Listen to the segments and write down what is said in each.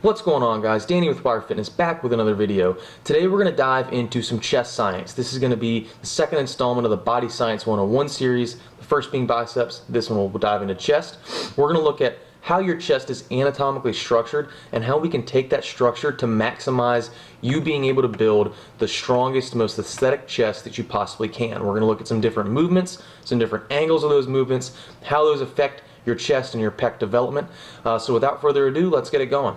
What's going on, guys? Danny with Wire Fitness back with another video. Today we're going to dive into some chest science. This is going to be the second installment of the Body Science 101 series. The first being biceps, this one will dive into chest. We're going to look at how your chest is anatomically structured and how we can take that structure to maximize you being able to build the strongest, most aesthetic chest that you possibly can. We're going to look at some different movements, some different angles of those movements, how those affect your chest and your pec development. So without further ado, let's get it going.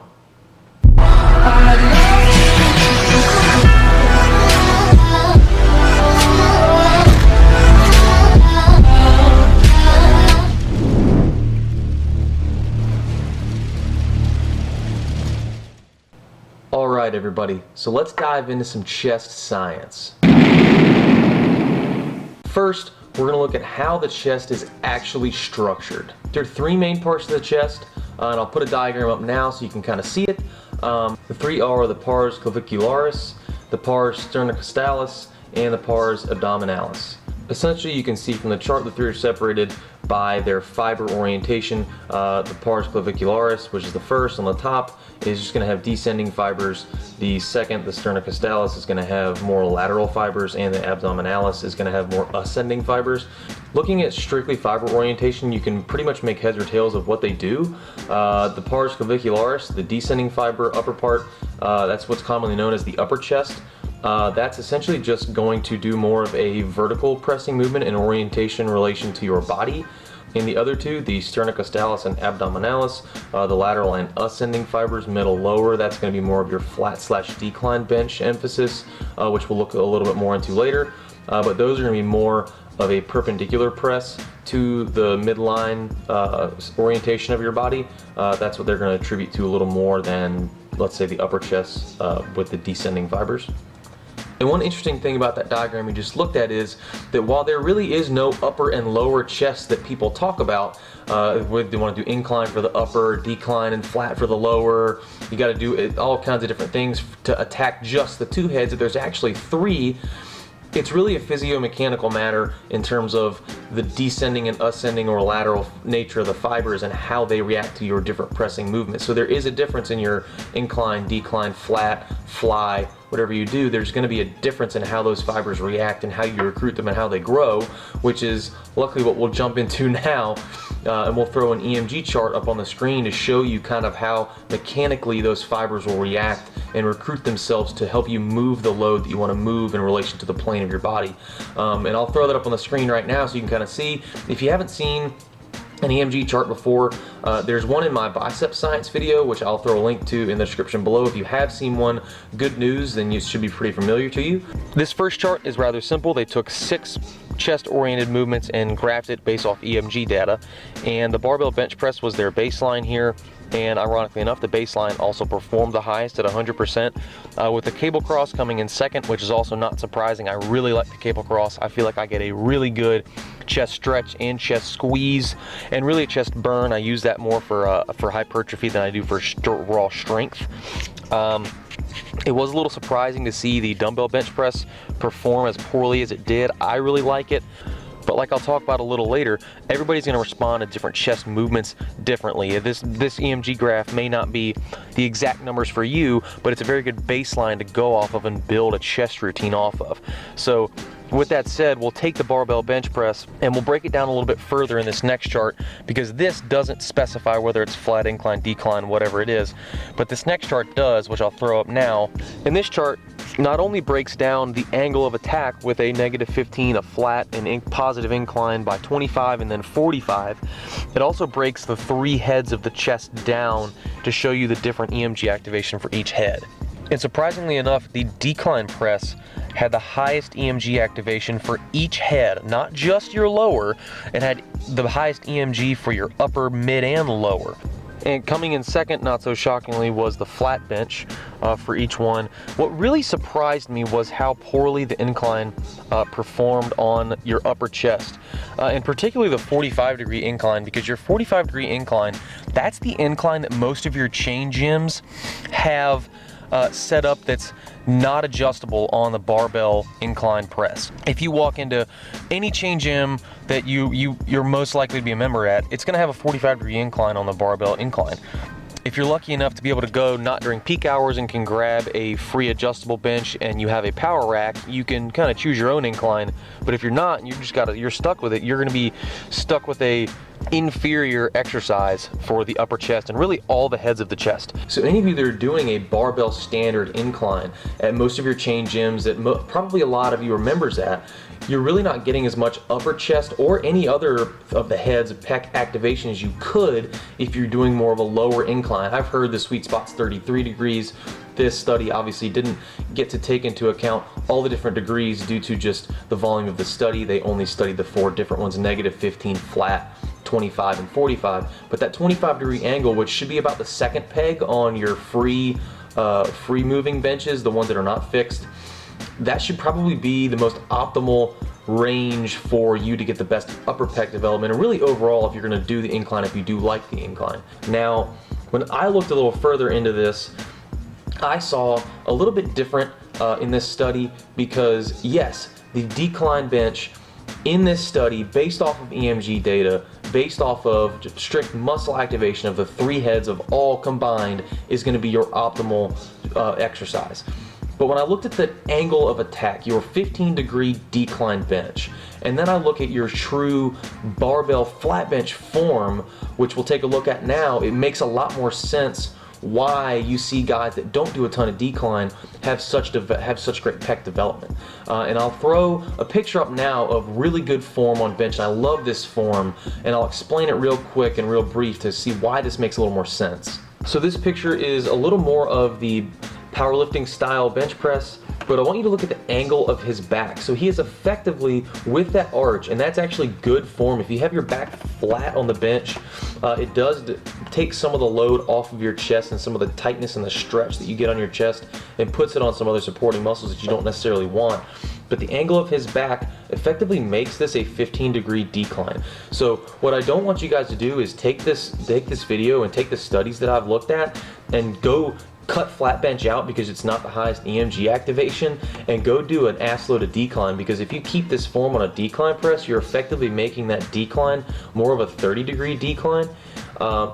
Alright everybody, so let's dive into some chest science. First, we're going to look at how the chest is actually structured. There are three main parts of the chest, and I'll put a diagram up now so you can kind of see it. The three are the pars clavicularis, the pars sternocostalus, and the pars abdominalis. Essentially, you can see from the chart the three are separated by their fiber orientation. The pars clavicularis, which is the first on the top, is just going to have descending fibers. The second, the sternocostalus, is going to have more lateral fibers, and the abdominalis is going to have more ascending fibers. Looking at strictly fiber orientation, you can pretty much make heads or tails of what they do. The pars clavicularis, the descending fiber upper part, that's what's commonly known as the upper chest. That's essentially just going to do more of a vertical pressing movement in orientation in relation to your body. In the other two, the sternocostalus and abdominalis, the lateral and ascending fibers, middle, lower, that's going to be more of your flat/decline bench emphasis, which we'll look a little bit more into later. But those are going to be more of a perpendicular press to the midline orientation of your body. That's what they're going to attribute to a little more than, let's say, the upper chest with the descending fibers. And one interesting thing about that diagram we just looked at is that while there really is no upper and lower chest that people talk about, whether they want to do incline for the upper, decline and flat for the lower, you got to do all kinds of different things to attack just the two heads. If there's actually three, it's really a physiomechanical matter in terms of the descending and ascending or lateral nature of the fibers and how they react to your different pressing movements. So there is a difference in your incline, decline, flat, fly, whatever you do. There's going to be a difference in how those fibers react and how you recruit them and how they grow, which is luckily what we'll jump into now. And we'll throw an EMG chart up on the screen to show you kind of how mechanically those fibers will react and recruit themselves to help you move the load that you want to move in relation to the plane of your body. And I'll throw that up on the screen right now so you can kind of see. If you haven't seen an EMG chart before, there's one in my bicep science video, which I'll throw a link to in the description below. If you have seen one, good news, then it should be pretty familiar to you. This first chart is rather simple. They took 6 chest-oriented movements and graphed it based off EMG data, and the barbell bench press was their baseline here, and ironically enough, the baseline also performed the highest at 100%, with the cable cross coming in second, which is also not surprising. I really like the cable cross. I feel like I get a really good chest stretch and chest squeeze, and really a chest burn. I use that more for hypertrophy than I do for raw strength. It was a little surprising to see the dumbbell bench press perform as poorly as it did. I really like it, but like I'll talk about a little later, everybody's going to respond to different chest movements differently. This EMG graph may not be the exact numbers for you, but it's a very good baseline to go off of and build a chest routine off of. So with that said, we'll take the barbell bench press and we'll break it down a little bit further in this next chart, because this doesn't specify whether it's flat, incline, decline, whatever it is, but this next chart does, which I'll throw up now. And this chart not only breaks down the angle of attack with a -15, a flat, and positive incline by 25 and then 45, it also breaks the 3 heads of the chest down to show you the different EMG activation for each head. And surprisingly enough, the decline press had the highest EMG activation for each head, not just your lower. It had the highest EMG for your upper, mid, and lower. And coming in second, not so shockingly, was the flat bench for each one. What really surprised me was how poorly the incline performed on your upper chest, and particularly the 45-degree incline, because your 45-degree incline, that's the incline that most of your chain gyms have set up that's not adjustable on the barbell incline press. If you walk into any chain gym that you're most likely to be a member at, it's going to have a 45-degree incline on the barbell incline. If you're lucky enough to be able to go not during peak hours and can grab a free adjustable bench and you have a power rack, you can kind of choose your own incline. But if you're not, and you're stuck with it, you're going to be stuck with a inferior exercise for the upper chest and really all the heads of the chest. So any of you that are doing a barbell standard incline at most of your chain gyms, that probably a lot of you are members at, you're really not getting as much upper chest or any other of the heads of pec activation as you could if you're doing more of a lower incline. I've heard the sweet spot's 33 degrees. This study obviously didn't get to take into account all the different degrees due to just the volume of the study. They only studied the 4 different ones, negative, 15, flat, 25, and 45. But that 25-degree angle, which should be about the second peg on your free moving benches, the ones that are not fixed, that should probably be the most optimal range for you to get the best upper pec development, and really overall if you're going to do the incline, if you do like the incline. Now, when I looked a little further into this, I saw a little bit different in this study, because yes, the decline bench in this study, based off of EMG data, based off of strict muscle activation of the 3 heads of all combined, is going to be your optimal exercise. But when I looked at the angle of attack, your 15-degree decline bench, and then I look at your true barbell flat bench form, which we'll take a look at now, it makes a lot more sense why you see guys that don't do a ton of decline have such great pec development. And I'll throw a picture up now of really good form on bench, and I love this form, and I'll explain it real quick and real brief to see why this makes a little more sense. So this picture is a little more of the powerlifting style bench press, but I want you to look at the angle of his back. So he is effectively with that arch, and that's actually good form. If you have your back flat on the bench, it does take some of the load off of your chest and some of the tightness and the stretch that you get on your chest, and puts it on some other supporting muscles that you don't necessarily want. But the angle of his back effectively makes this a 15-degree decline. So what I don't want you guys to do is take this video and take the studies that I've looked at and go cut flat bench out because it's not the highest EMG activation, and go do an ass load of decline, because if you keep this form on a decline press, you're effectively making that decline more of a 30-degree decline.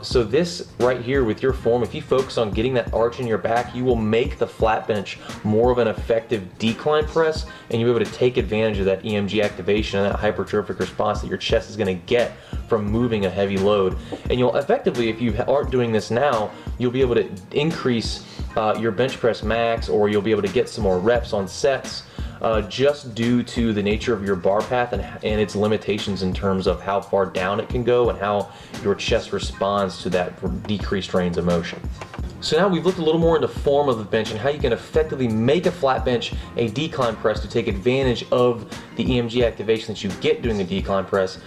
So this right here with your form, if you focus on getting that arch in your back, you will make the flat bench more of an effective decline press, and you'll be able to take advantage of that EMG activation and that hypertrophic response that your chest is going to get from moving a heavy load. And you'll effectively, if you aren't doing this now, you'll be able to increase your bench press max, or you'll be able to get some more reps on sets, just due to the nature of your bar path and its limitations in terms of how far down it can go and how your chest responds to that decreased range of motion. So now we've looked a little more into form of the bench and how you can effectively make a flat bench a decline press to take advantage of the EMG activation that you get doing the decline press.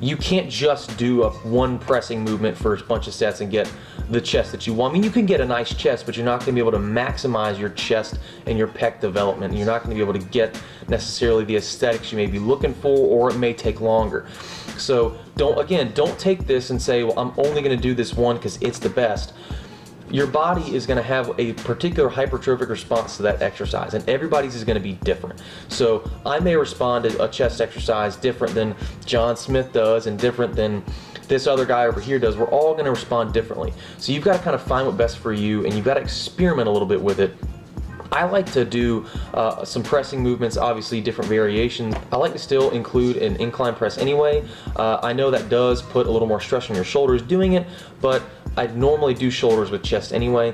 You can't just do a one pressing movement for a bunch of sets and get the chest that you want. I mean, you can get a nice chest, but you're not going to be able to maximize your chest and your pec development. You're not going to be able to get necessarily the aesthetics you may be looking for, or it may take longer. So don't take this and say, well, I'm only going to do this one because it's the best. Your body is going to have a particular hypertrophic response to that exercise, and everybody's is going to be different. So I may respond to a chest exercise different than John Smith does, and different than this other guy over here does. We're all going to respond differently. So you've got to kind of find what's best for you, and you've got to experiment a little bit with it. I like to do some pressing movements, obviously different variations. I like to still include an incline press anyway. I know that does put a little more stress on your shoulders doing it, but I normally do shoulders with chest anyway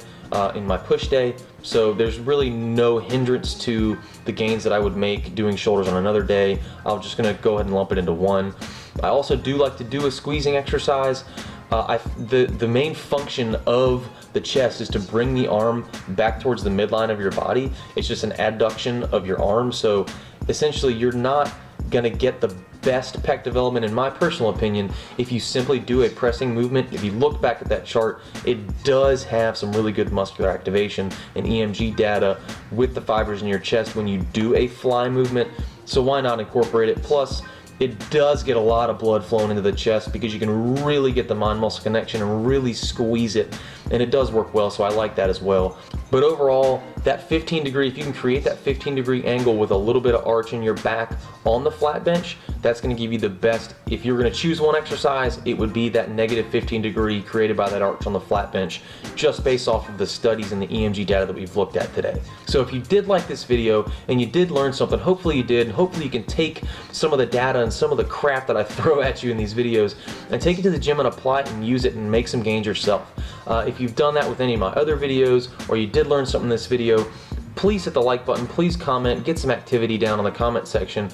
in my push day. So there's really no hindrance to the gains that I would make doing shoulders on another day. I'm just gonna go ahead and lump it into one. I also do like to do a squeezing exercise. The main function of the chest is to bring the arm back towards the midline of your body. It's just an adduction of your arm. So essentially you're not gonna get the best pec development, in my personal opinion, if you simply do a pressing movement. If you look back at that chart, it does have some really good muscular activation and EMG data with the fibers in your chest when you do a fly movement. So why not incorporate it? Plus, it does get a lot of blood flowing into the chest because you can really get the mind-muscle connection and really squeeze it and it does work well, so I like that as well. But overall, that 15-degree, if you can create that 15-degree angle with a little bit of arch in your back on the flat bench, that's going to give you the best. If you're going to choose one exercise, it would be that negative 15-degree created by that arch on the flat bench, just based off of the studies and the EMG data that we've looked at today. So if you did like this video and you did learn something, hopefully you did, and hopefully you can take some of the data and some of the crap that I throw at you in these videos and take it to the gym and apply it and use it and make some gains yourself. If you've done that with any of my other videos, or you did learn something in this video, please hit the like button, please comment, get some activity down in the comment section.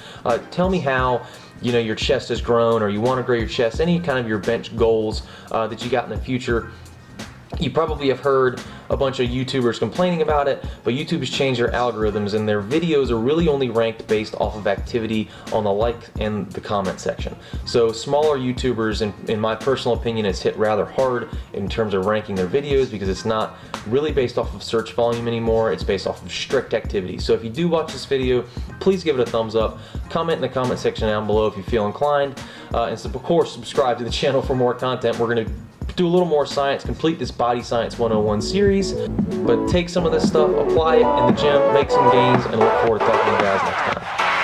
Tell me how your chest has grown, or you want to grow your chest, any kind of your bench goals that you got in the future. You probably have heard a bunch of YouTubers complaining about it, but YouTube has changed their algorithms and their videos are really only ranked based off of activity on the like and the comment section. So smaller YouTubers, in my personal opinion, has hit rather hard in terms of ranking their videos, because it's not really based off of search volume anymore, it's based off of strict activity. So if you do watch this video, please give it a thumbs up, comment in the comment section down below if you feel inclined, and so, of course, subscribe to the channel for more content. We're going to do a little more science, complete this Body Science 101 series, but take some of this stuff, apply it in the gym, make some gains, and look forward to talking to you guys next time.